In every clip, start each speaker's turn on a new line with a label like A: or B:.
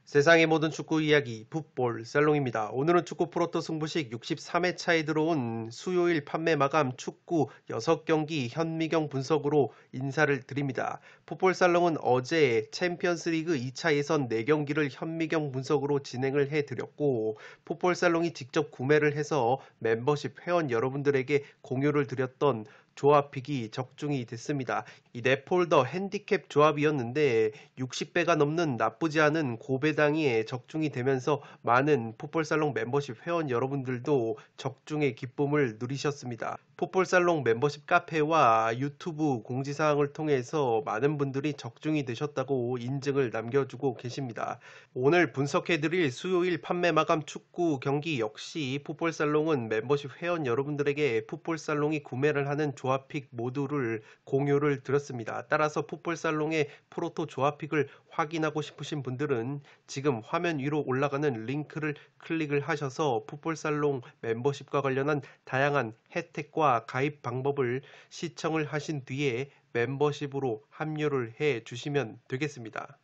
A: 세상의 모든 축구 이야기 풋볼 살롱입니다. 오늘은 축구 프로토 승부식 63회차에 들어온 수요일 판매 마감 축구 6경기 현미경 분석으로 인사를 드립니다. 풋볼 살롱은 어제 챔피언스 리그 2차 예선 4경기를 현미경 분석으로 진행을 해드렸고, 풋볼 살롱이 직접 구매를 해서 멤버십 회원 여러분들에게 공유를 드렸던 조합픽이 적중이 됐습니다. 이 넷폴더 핸디캡 조합이었는데 60배가 넘는 나쁘지 않은 고배당이 적중이 되면서 많은 풋볼살롱 멤버십 회원 여러분들도 적중의 기쁨을 누리셨습니다. 풋볼살롱 멤버십 카페와 유튜브 공지사항을 통해서 많은 분들이 적중이 되셨다고 인증을 남겨주고 계십니다. 오늘 분석해드릴 수요일 판매 마감 축구 경기 역시 풋볼살롱은 멤버십 회원 여러분들에게 풋볼살롱이 구매를 하는 조합픽 모두를 공유를 드렸습니다. 따라서 풋볼살롱의 프로토 조합픽을 확인하고 싶으신 분들은 지금 화면 위로 올라가는 링크를 클릭을 하셔서 풋볼살롱 멤버십과 관련한 다양한 혜택과 가입 방법을 시청을 하신 뒤에 멤버십으로 합류를 해 주시면 되겠습니다.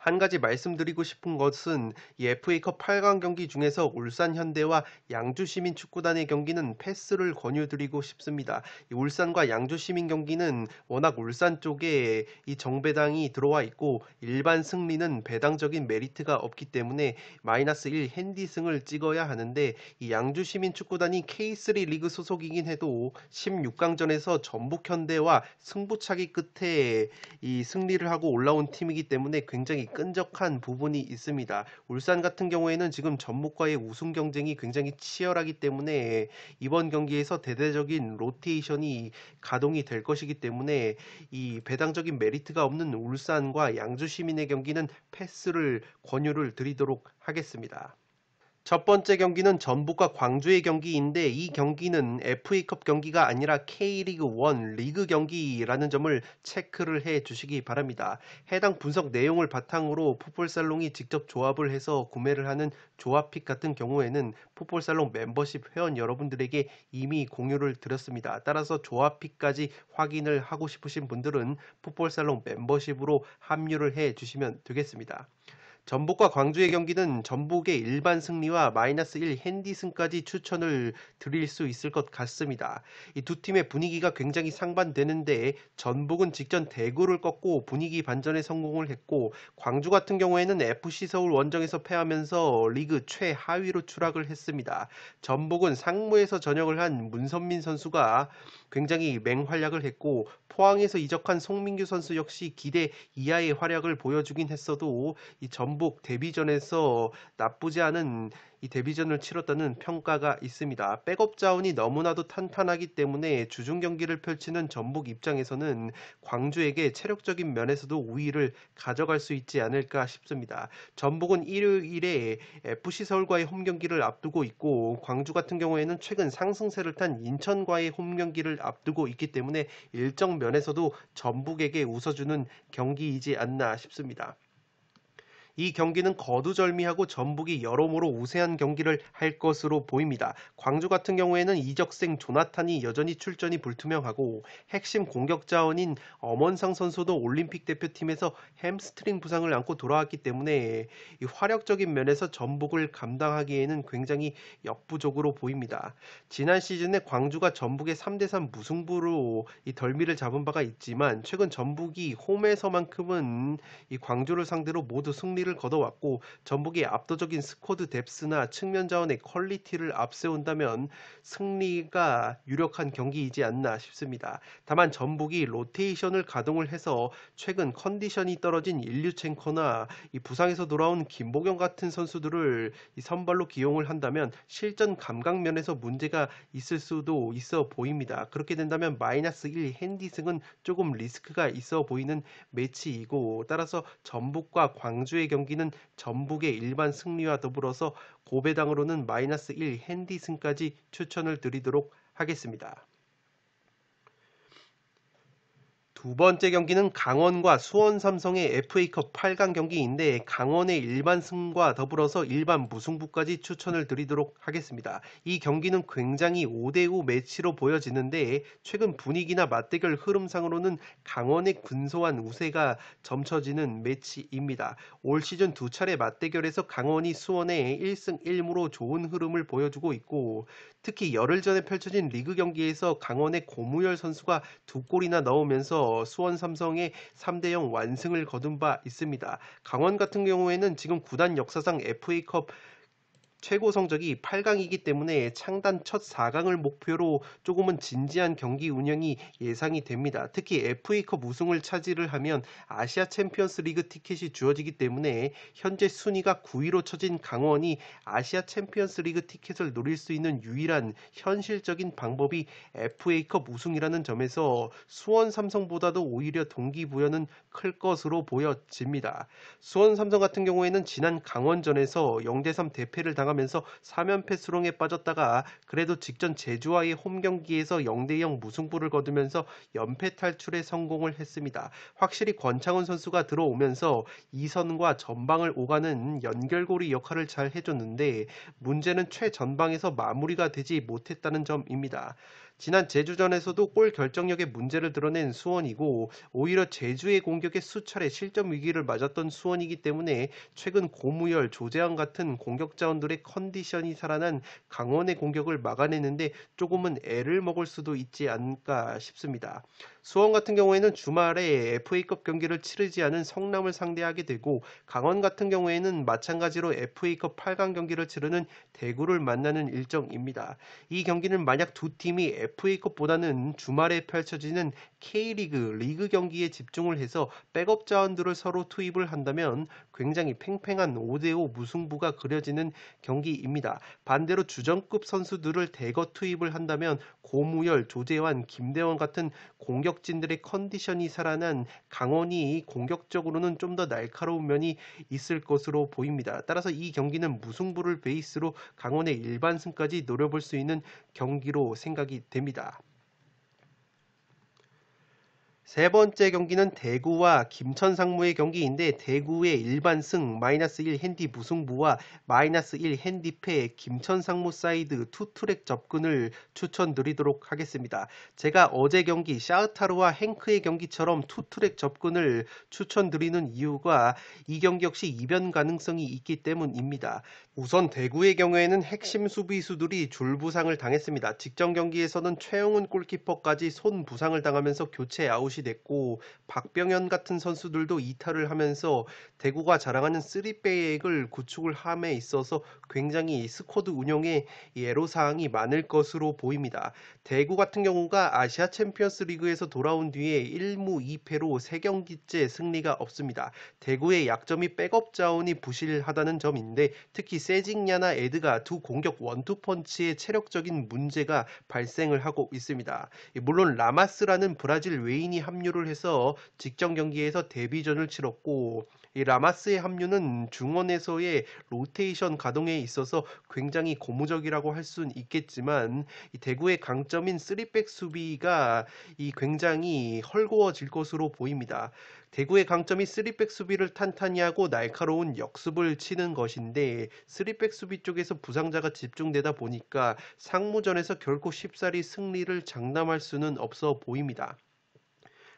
A: 한 가지 말씀드리고 싶은 것은 이 FA컵 8강 경기 중에서 울산 현대와 양주 시민 축구단의 경기는 패스를 권유드리고 싶습니다. 이 울산과 양주 시민 경기는 워낙 울산 쪽에 이 정배당이 들어와 있고 일반 승리는 배당적인 메리트가 없기 때문에 -1 핸디승을 찍어야 하는데, 이 양주 시민 축구단이 K3 리그 소속이긴 해도 16강전에서 전북 현대와 승부차기 끝에 이 승리를 하고 올라온 팀이기 때문에 굉장히 끈적한 부분이 있습니다. 울산 같은 경우에는 지금 전북과의 우승 경쟁이 굉장히 치열하기 때문에 이번 경기에서 대대적인 로테이션이 가동이 될 것이기 때문에 이 배당적인 메리트가 없는 울산과 양주 시민의 경기는 패스를 권유를 드리도록 하겠습니다. 첫 번째 경기는 전북과 광주의 경기인데, 이 경기는 FA컵 경기가 아니라 K리그 1 리그 경기라는 점을 체크를 해 주시기 바랍니다. 해당 분석 내용을 바탕으로 풋볼살롱이 직접 조합을 해서 구매를 하는 조합픽 같은 경우에는 풋볼살롱 멤버십 회원 여러분들에게 이미 공유를 드렸습니다. 따라서 조합픽까지 확인을 하고 싶으신 분들은 풋볼살롱 멤버십으로 합류를 해 주시면 되겠습니다. 전북과 광주의 경기는 전북의 일반 승리와 -1 핸디승까지 추천을 드릴 수 있을 것 같습니다. 이 두 팀의 분위기가 굉장히 상반되는데, 전북은 직전 대구를 꺾고 분위기 반전에 성공을 했고, 광주 같은 경우에는 FC 서울 원정에서 패하면서 리그 최하위로 추락을 했습니다. 전북은 상무에서 전역을 한 문선민 선수가 굉장히 맹활약을 했고, 포항에서 이적한 송민규 선수 역시 기대 이하의 활약을 보여주긴 했어도 이 전북 데뷔전에서 나쁘지 않은 이 데뷔전을 치렀다는 평가가 있습니다. 백업 자원이 너무나도 탄탄하기 때문에 주중 경기를 펼치는 전북 입장에서는 광주에게 체력적인 면에서도 우위를 가져갈 수 있지 않을까 싶습니다. 전북은 일요일에 FC 서울과의 홈 경기를 앞두고 있고, 광주 같은 경우에는 최근 상승세를 탄 인천과의 홈 경기를 앞두고 있기 때문에 일정 면에서도 전북에게 웃어주는 경기이지 않나 싶습니다. 이 경기는 거두절미하고 전북이 여러모로 우세한 경기를 할 것으로 보입니다. 광주 같은 경우에는 이적생 조나탄이 여전히 출전이 불투명하고, 핵심 공격 자원인 엄원상 선수도 올림픽 대표팀에서 햄스트링 부상을 안고 돌아왔기 때문에 이 화력적인 면에서 전북을 감당하기에는 굉장히 역부족으로 보입니다. 지난 시즌에 광주가 전북의 3대3 무승부로 이 덜미를 잡은 바가 있지만, 최근 전북이 홈에서만큼은 이 광주를 상대로 모두 승리를 거둬왔고, 전북의 압도적인 스쿼드 뎁스나 측면 자원의 퀄리티를 앞세운다면 승리가 유력한 경기이지 않나 싶습니다. 다만 전북이 로테이션을 가동을 해서 최근 컨디션이 떨어진 일류첸코나 이 부상에서 돌아온 김보경 같은 선수들을 이 선발로 기용을 한다면 실전 감각 면에서 문제가 있을 수도 있어 보입니다. 그렇게 된다면 -1 핸디승은 조금 리스크가 있어 보이는 매치이고, 따라서 전북과 광주의 경기는 전북의 일반 승리와 더불어서 고배당으로는 -1 핸디승까지 추천을 드리도록 하겠습니다. 두 번째 경기는 강원과 수원 삼성의 FA컵 8강 경기인데 강원의 일반 승과 더불어서 일반 무승부까지 추천을 드리도록 하겠습니다. 이 경기는 굉장히 5대5 매치로 보여지는데 최근 분위기나 맞대결 흐름상으로는 강원의 근소한 우세가 점쳐지는 매치입니다. 올 시즌 두 차례 맞대결에서 강원이 수원에 1승 1무로 좋은 흐름을 보여주고 있고 특히 열흘 전에 펼쳐진 리그 경기에서 강원의 고무열 선수가 두 골이나 넣으면서 수원 삼성의 3대0 완승을 거둔 바 있습니다. 강원 같은 경우에는 지금 구단 역사상 FA컵 최고 성적이 8강이기 때문에 창단 첫 4강을 목표로 조금은 진지한 경기 운영이 예상이 됩니다. 특히 FA컵 우승을 차지를 하면 아시아 챔피언스 리그 티켓이 주어지기 때문에 현재 순위가 9위로 처진 강원이 아시아 챔피언스 리그 티켓을 노릴 수 있는 유일한 현실적인 방법이 FA컵 우승이라는 점에서 수원 삼성보다도 오히려 동기부여는 클 것으로 보여집니다. 수원 삼성 같은 경우에는 지난 강원전에서 0대3 대패를 당하면서 3연패 수렁에 빠졌다가 그래도 직전 제주와의 홈 경기에서 0대0 무승부를 거두면서 연패 탈출에 성공을 했습니다. 확실히 권창훈 선수가 들어오면서 이선과 전방을 오가는 연결고리 역할을 잘 해줬는데 문제는 최전방에서 마무리가 되지 못했다는 점입니다. 지난 제주전에서도 골 결정력에 문제를 드러낸 수원이고 오히려 제주의 공격에 수차례 실점 위기를 맞았던 수원이기 때문에 최근 고무열, 조재환 같은 공격 자원들의 컨디션이 살아난 강원의 공격을 막아내는데 조금은 애를 먹을 수도 있지 않을까 싶습니다. 수원 같은 경우에는 주말에 FA컵 경기를 치르지 않은 성남을 상대하게 되고 강원 같은 경우에는 마찬가지로 FA컵 8강 경기를 치르는 대구를 만나는 일정입니다. 이 경기는 만약 두 팀이 FA컵보다는 주말에 펼쳐지는 K리그 리그 경기에 집중을 해서 백업 자원들을 서로 투입을 한다면 굉장히 팽팽한 5대5 무승부가 그려지는 경기입니다. 반대로 주전급 선수들을 대거 투입을 한다면 고무열, 조재환, 김대원 같은 공격진들의 컨디션이 살아난 강원이 공격적으로는 좀 더 날카로운 면이 있을 것으로 보입니다. 따라서 이 경기는 무승부를 베이스로 강원의 일반승까지 노려볼 수 있는 경기로 생각이 됩니다. 세 번째 경기는 대구와 김천 상무의 경기인데 대구의 일반승 -1 핸디 무승부와 -1 핸디패 김천 상무 사이드 투트랙 접근을 추천드리도록 하겠습니다. 제가 어제 경기 샤흐타르와 행크의 경기처럼 투트랙 접근을 추천드리는 이유가 이 경기 역시 이변 가능성이 있기 때문입니다. 우선 대구의 경우에는 핵심 수비수들이 줄부상을 당했습니다. 직전 경기에서는 최영훈 골키퍼까지 손 부상을 당하면서 교체 아웃이 됐고 박병현 같은 선수들도 이탈을 하면서 대구가 자랑하는 3백을 구축을 함에 있어서 굉장히 스쿼드 운영에 애로사항이 많을 것으로 보입니다. 대구 같은 경우가 아시아 챔피언스 리그에서 돌아온 뒤에 1무 2패로 3경기째 승리가 없습니다. 대구의 약점이 백업 자원이 부실하다는 점인데 특히 세징야나 에드가 두 공격 원투펀치의 체력적인 문제가 발생을 하고 있습니다. 물론 라마스라는 브라질 외인이 합류를 해서 직전 경기에서 데뷔전을 치렀고 이 라마스의 합류는 중원에서의 로테이션 가동에 있어서 굉장히 고무적이라고 할 수는 있겠지만 이 대구의 강점인 3백 수비가 굉장히 헐거워질 것으로 보입니다. 대구의 강점이 3백 수비를 탄탄히 하고 날카로운 역습을 치는 것인데 3백 수비 쪽에서 부상자가 집중되다 보니까 상무전에서 결코 쉽사리 승리를 장담할 수는 없어 보입니다.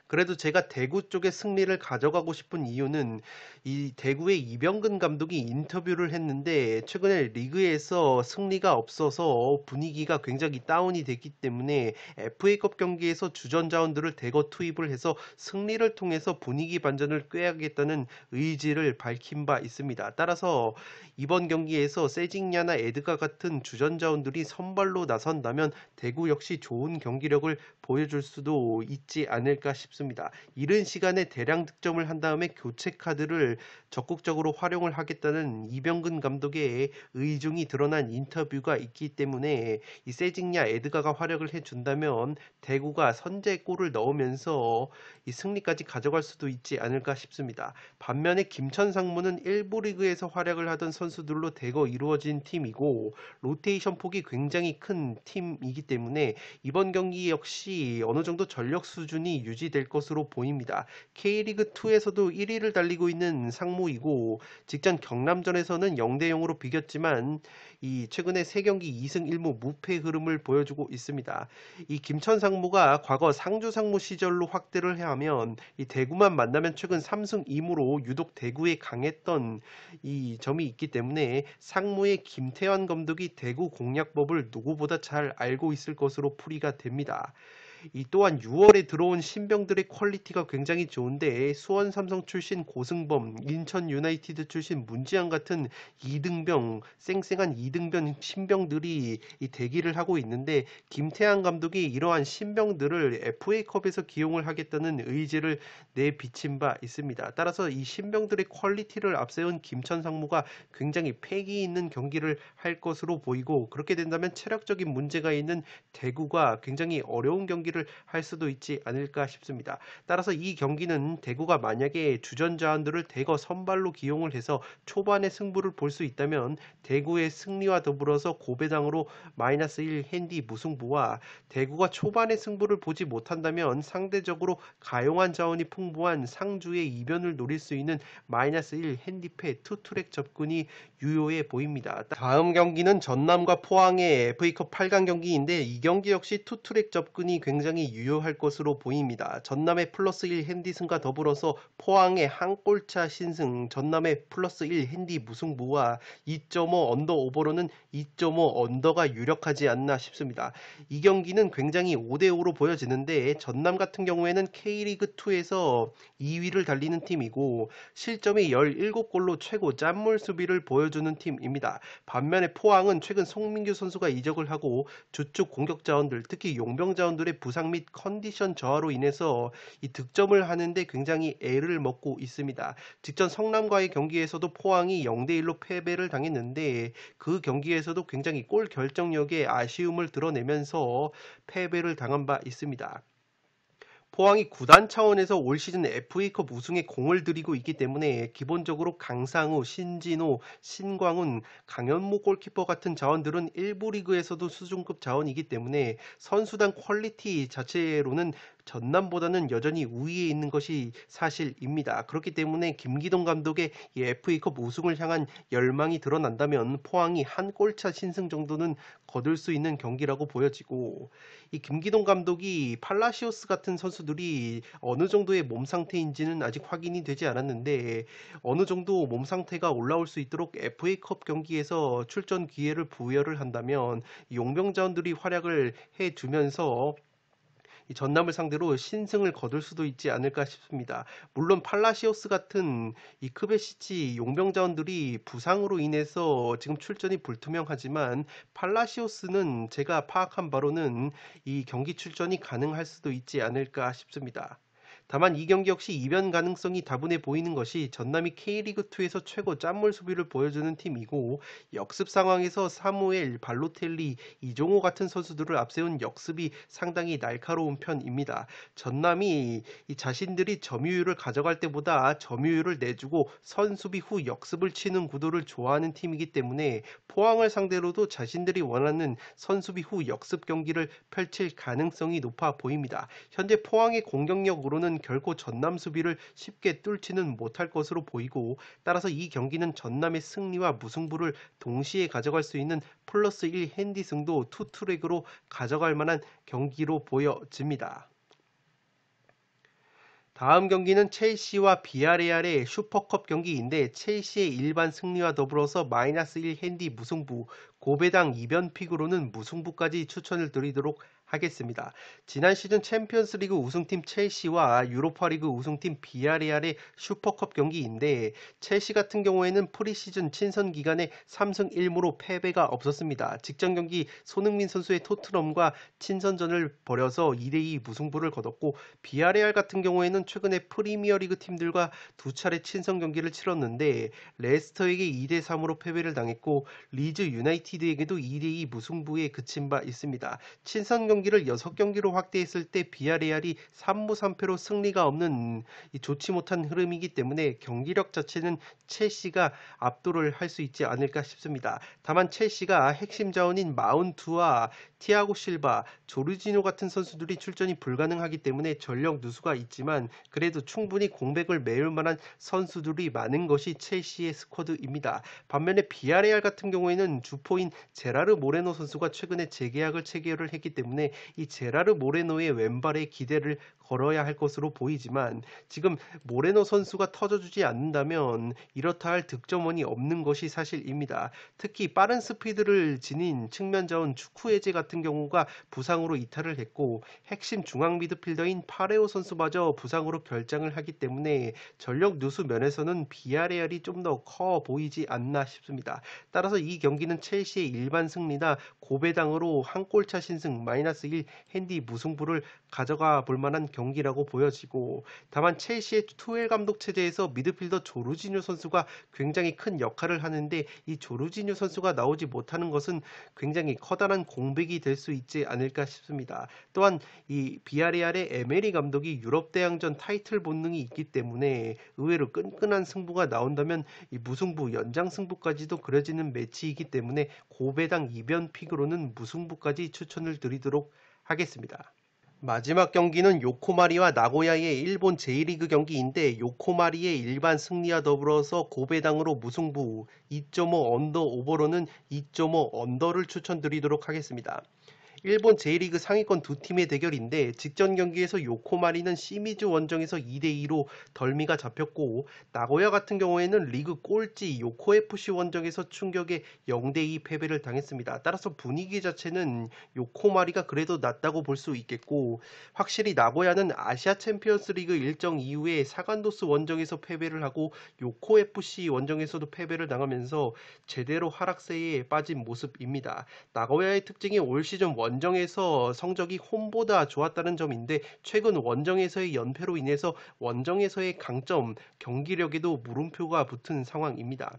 A: 그래도 제가 대구 쪽의 승리를 가져가고 싶은 이유는 이 대구의 이병근 감독이 인터뷰를 했는데 최근에 리그에서 승리가 없어서 분위기가 굉장히 다운이 됐기 때문에 FA컵 경기에서 주전 자원들을 대거 투입을 해서 승리를 통해서 분위기 반전을 꾀하겠다는 의지를 밝힌 바 있습니다. 따라서 이번 경기에서 세징야나 에드가 같은 주전 자원들이 선발로 나선다면 대구 역시 좋은 경기력을 보여줄 수도 있지 않을까 싶습니다. 이른 시간에 대량 득점을 한 다음에 교체 카드를 적극적으로 활용을 하겠다는 이병근 감독의 의중이 드러난 인터뷰가 있기 때문에 이 세징야 에드가가 활약을 해준다면 대구가 선제골을 넣으면서 이 승리까지 가져갈 수도 있지 않을까 싶습니다. 반면에 김천 상무는 일부 리그에서 활약을 하던 선수들로 대거 이루어진 팀이고 로테이션 폭이 굉장히 큰 팀이기 때문에 이번 경기 역시 어느 정도 전력 수준이 유지될 될 것으로 보입니다. K리그2에서도 1위를 달리고 있는 상무이고 직전 경남전에서는 0대0으로 비겼지만 이 최근에 3경기 2승 1무 무패 흐름을 보여주고 있습니다. 이 김천 상무가 과거 상주 상무 시절로 확대를 하면 이 대구만 만나면 최근 3승 2무로 유독 대구에 강했던 이 점이 있기 때문에 상무의 김태환 감독이 대구 공략법을 누구보다 잘 알고 있을 것으로 풀이가 됩니다. 이 또한 6월에 들어온 신병들의 퀄리티가 굉장히 좋은데 수원 삼성 출신 고승범, 인천 유나이티드 출신 문지양 같은 2등병, 쌩쌩한 2등병 신병들이 이 대기를 하고 있는데 김태환 감독이 이러한 신병들을 FA컵에서 기용을 하겠다는 의지를 내비친 바 있습니다. 따라서 이 신병들의 퀄리티를 앞세운 김천 상무가 굉장히 패기 있는 경기를 할 것으로 보이고 그렇게 된다면 체력적인 문제가 있는 대구가 굉장히 어려운 경기를 할 수도 있지 않을까 싶습니다. 따라서 이 경기는 대구가 만약에 주전 자원들을 대거 선발로 기용을 해서 초반에 승부를 볼 수 있다면 대구의 승리와 더불어서 고배당으로 -1 핸디 무승부와 대구가 초반에 승부를 보지 못한다면 상대적으로 가용한 자원이 풍부한 상주의 이변을 노릴 수 있는 -1 핸디패 투트랙 접근이 유효해 보입니다. 다음 경기는 전남과 포항의 FA컵 8강 경기인데 이 경기 역시 투트랙 접근이 굉장히 유효할 것으로 보입니다. 전남의 +1 핸디승과 더불어서 포항의 한 골차 신승, 전남의 +1 핸디 무승부와 2.5 언더 오버로는 2.5 언더가 유력하지 않나 싶습니다. 이 경기는 굉장히 5대5로 보여지는데 전남 같은 경우에는 K리그2에서 2위를 달리는 팀이고 실점이 17골로 최고 짠물 수비를 보여주는 팀입니다. 반면에 포항은 최근 송민규 선수가 이적을 하고 주축 공격 자원들, 특히 용병 자원들의 부상 및 컨디션 저하로 인해서 이 득점을 하는데 굉장히 애를 먹고 있습니다. 직전 성남과의 경기에서도 포항이 0대1로 패배를 당했는데 그 경기에서도 굉장히 골 결정력에 아쉬움을 드러내면서 패배를 당한 바 있습니다. 포항이 구단 차원에서 올 시즌 FA컵 우승에 공을 들이고 있기 때문에 기본적으로 강상우, 신진호, 신광훈, 강현무 골키퍼 같은 자원들은 1부 리그에서도 수준급 자원이기 때문에 선수단 퀄리티 자체로는 전남보다는 여전히 우위에 있는 것이 사실입니다. 그렇기 때문에 김기동 감독의 이 FA컵 우승을 향한 열망이 드러난다면 포항이 한 골차 신승 정도는 거둘 수 있는 경기라고 보여지고 이 김기동 감독이 팔라시오스 같은 선수들이 어느 정도의 몸 상태인지는 아직 확인이 되지 않았는데 어느 정도 몸 상태가 올라올 수 있도록 FA컵 경기에서 출전 기회를 부여를 한다면 용병 자원들이 활약을 해주면서 이 전남을 상대로 신승을 거둘 수도 있지 않을까 싶습니다. 물론 팔라시오스 같은 이 크베시치 용병 자원들이 부상으로 인해서 지금 출전이 불투명하지만 팔라시오스는 제가 파악한 바로는 이 경기 출전이 가능할 수도 있지 않을까 싶습니다. 다만 이 경기 역시 이변 가능성이 다분해 보이는 것이 전남이 K리그2에서 최고 짠물 수비를 보여주는 팀이고 역습 상황에서 사무엘, 발로텔리, 이종호 같은 선수들을 앞세운 역습이 상당히 날카로운 편입니다. 전남이 이 자신들이 점유율을 가져갈 때보다 점유율을 내주고 선수비 후 역습을 치는 구도를 좋아하는 팀이기 때문에 포항을 상대로도 자신들이 원하는 선수비 후 역습 경기를 펼칠 가능성이 높아 보입니다. 현재 포항의 공격력으로는 결코 전남 수비를 쉽게 뚫지는 못할 것으로 보이고 따라서 이 경기는 전남의 승리와 무승부를 동시에 가져갈 수 있는 +1 핸디승도 투트랙으로 가져갈 만한 경기로 보여집니다. 다음 경기는 첼시와 비아레알의 슈퍼컵 경기인데 첼시의 일반 승리와 더불어서 -1 핸디 무승부, 고배당 이변픽으로는 무승부까지 추천을 드리도록 하겠습니다. 지난 시즌 챔피언스리그 우승팀 첼시와 유로파리그 우승팀 비아레알의 슈퍼컵 경기인데 첼시 같은 경우에는 프리시즌 친선 기간에 3승 1무로 패배가 없었습니다. 직전 경기 손흥민 선수의 토트넘과 친선전을 벌여서 2대2 무승부를 거뒀고 비아레알 같은 경우에는 최근에 프리미어리그 팀들과 두 차례 친선 경기를 치렀는데 레스터에게 2대3으로 패배를 당했고 리즈 유나이티드에게도 2대2 무승부에 그친 바 있습니다. 친선 경기 경기를 6경기로 확대했을 때 비아레알이 3무 3패로 승리가 없는 이 좋지 못한 흐름이기 때문에 경기력 자체는 첼시가 압도를 할 수 있지 않을까 싶습니다. 다만 첼시가 핵심 자원인 마운트와 티아고 실바, 조르지노 같은 선수들이 출전이 불가능하기 때문에 전력 누수가 있지만 그래도 충분히 공백을 메울 만한 선수들이 많은 것이 첼시의 스쿼드입니다. 반면에 비아레알 같은 경우에는 주포인 제라르 모레노 선수가 최근에 재계약을 체결을 했기 때문에 이 제라르 모레노의 왼발에 기대를 걸어야 할 것으로 보이지만 지금 모레노 선수가 터져주지 않는다면 이렇다 할 득점원이 없는 것이 사실입니다. 특히 빠른 스피드를 지닌 측면 자원 추쿠에제 같은 경우가 부상으로 이탈을 했고 핵심 중앙 미드필더인 파레오 선수마저 부상으로 결장을 하기 때문에 전력 누수 면에서는 비아레알이 좀 더 커 보이지 않나 싶습니다. 따라서 이 경기는 첼시의 일반 승리나 고배당으로 한 골차 신승 -1 핸디 무승부를 가져가 볼 만한 경기라고 보여지고 다만 첼시의 투엘 감독 체제에서 미드필더 조르지뉴 선수가 굉장히 큰 역할을 하는데 이 조르지뉴 선수가 나오지 못하는 것은 굉장히 커다란 공백이 될 수 있지 않을까 싶습니다. 또한 이 비아레알의 에메리 감독이 유럽 대항전 타이틀 본능이 있기 때문에 의외로 끈끈한 승부가 나온다면 이 무승부 연장 승부까지도 그려지는 매치이기 때문에 고배당 이변 픽으로는 무승부까지 추천을 드리도록 하겠습니다. 마지막 경기는 요코마리와 나고야의 일본 제1리그 경기인데 요코마리의 일반 승리와 더불어서 고배당으로 무승부 2.5 언더 오버로는 2.5 언더를 추천드리도록 하겠습니다. 일본 제1리그 상위권 두 팀의 대결인데 직전 경기에서 요코마리는 시미즈 원정에서 2대2로 덜미가 잡혔고 나고야 같은 경우에는 리그 꼴찌 요코FC 원정에서 충격의 0대2 패배를 당했습니다. 따라서 분위기 자체는 요코마리가 그래도 낫다고 볼 수 있겠고 확실히 나고야는 아시아 챔피언스 리그 일정 이후에 사간도스 원정에서 패배를 하고 요코FC 원정에서도 패배를 당하면서 제대로 하락세에 빠진 모습입니다. 나고야의 특징이 올 시즌 원정에서 성적이 홈보다 좋았다는 점인데 최근 원정에서의 연패로 인해서 원정에서의 강점, 경기력에도 물음표가 붙은 상황입니다.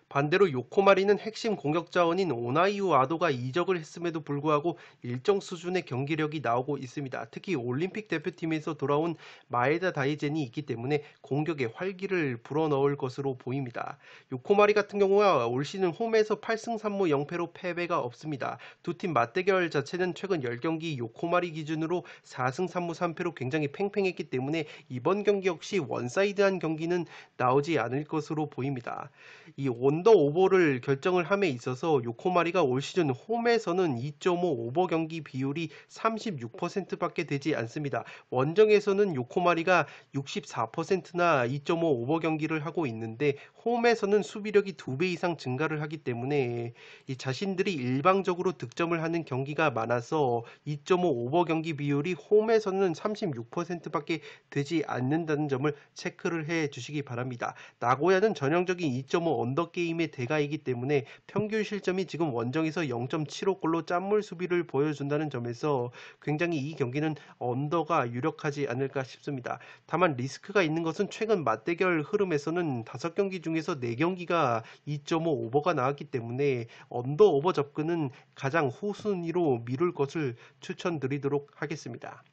A: 반대로 요코마리는 핵심 공격 자원인 오나이우 아도가 이적을 했음에도 불구하고 일정 수준의 경기력이 나오고 있습니다. 특히 올림픽 대표팀에서 돌아온 마에다 다이젠이 있기 때문에 공격에 활기를 불어넣을 것으로 보입니다. 요코마리 같은 경우가 올 시즌 홈에서 8승 3무 0패로 패배가 없습니다. 두 팀 맞대결 자체는 최근 10경기 요코마리 기준으로 4승 3무 3패로 굉장히 팽팽했기 때문에 이번 경기 역시 원사이드한 경기는 나오지 않을 것으로 보입니다. 이 언더 오버를 결정을 함에 있어서 요코마리가 올 시즌 홈에서는 2.5 오버 경기 비율이 36%밖에 되지 않습니다. 원정에서는 요코마리가 64%나 2.5 오버 경기를 하고 있는데 홈에서는 수비력이 2배 이상 증가를 하기 때문에 이 자신들이 일방적으로 득점을 하는 경기가 많아서 2.5 오버 경기 비율이 홈에서는 36%밖에 되지 않는다는 점을 체크를 해 주시기 바랍니다. 나고야는 전형적인 2.5 언더 게임의 대가이기 때문에 평균 실점이 지금 원정에서 0.75골로 짠물 수비를 보여준다는 점에서 굉장히 이 경기는 언더가 유력하지 않을까 싶습니다. 다만 리스크가 있는 것은 최근 맞대결 흐름에서는 5경기 중에서 4경기가 2.5 오버가 나왔기 때문에 언더 오버 접근은 가장 후순위로 미룰 것을 추천드리도록 하겠습니다.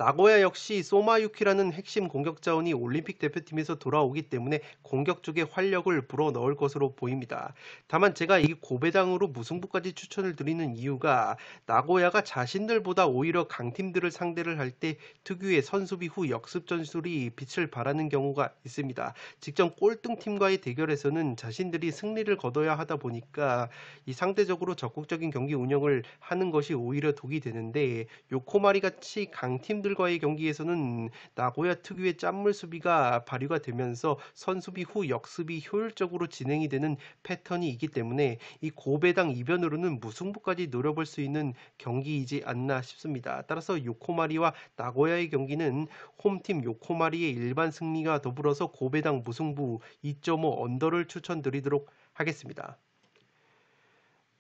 A: 나고야 역시 소마유키라는 핵심 공격 자원이 올림픽 대표팀에서 돌아오기 때문에 공격 쪽에 활력을 불어넣을 것으로 보입니다. 다만 제가 이 고배당으로 무승부까지 추천을 드리는 이유가 나고야가 자신들보다 오히려 강팀들을 상대를 할 때 특유의 선수비 후 역습 전술이 빛을 발하는 경우가 있습니다. 직전 꼴등팀과의 대결에서는 자신들이 승리를 거둬야 하다 보니까 이 상대적으로 적극적인 경기 운영을 하는 것이 오히려 독이 되는데 요코마리 같이 강팀들 과의 경기에서는 나고야 특유의 짠물 수비가 발휘가 되면서 선수비 후 역습이 효율적으로 진행이 되는 패턴이 있기 때문에 이 고배당 이변으로는 무승부까지 노려볼 수 있는 경기이지 않나 싶습니다. 따라서 요코마리와 나고야의 경기는 홈팀 요코마리의 일반 승리와 더불어서 고배당 무승부 2.5 언더를 추천드리도록 하겠습니다.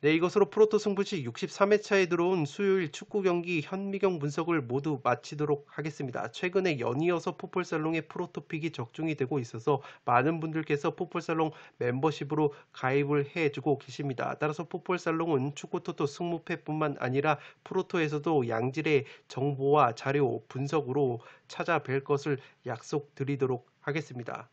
A: 네, 이것으로 프로토 승부식 63회차에 들어온 수요일 축구 경기 현미경 분석을 모두 마치도록 하겠습니다. 최근에 연이어서 풋볼살롱의 프로토픽이 적중이 되고 있어서 많은 분들께서 풋볼살롱 멤버십으로 가입을 해주고 계십니다. 따라서 풋볼살롱은 축구토토 승무패뿐만 아니라 프로토에서도 양질의 정보와 자료 분석으로 찾아뵐 것을 약속드리도록 하겠습니다.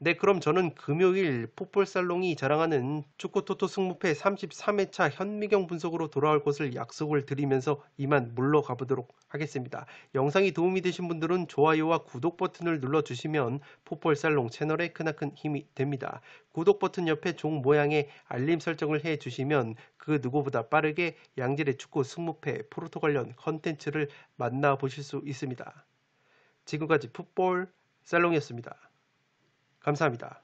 A: 네, 그럼 저는 금요일 풋볼살롱이 자랑하는 축구토토 승무패 33회차 현미경 분석으로 돌아올 것을 약속을 드리면서 이만 물러가 보도록 하겠습니다. 영상이 도움이 되신 분들은 좋아요와 구독 버튼을 눌러주시면 풋볼살롱 채널에 크나큰 힘이 됩니다. 구독 버튼 옆에 종 모양의 알림 설정을 해주시면 그 누구보다 빠르게 양질의 축구 승무패 프로토 관련 컨텐츠를 만나보실 수 있습니다. 지금까지 풋볼살롱이었습니다. 감사합니다.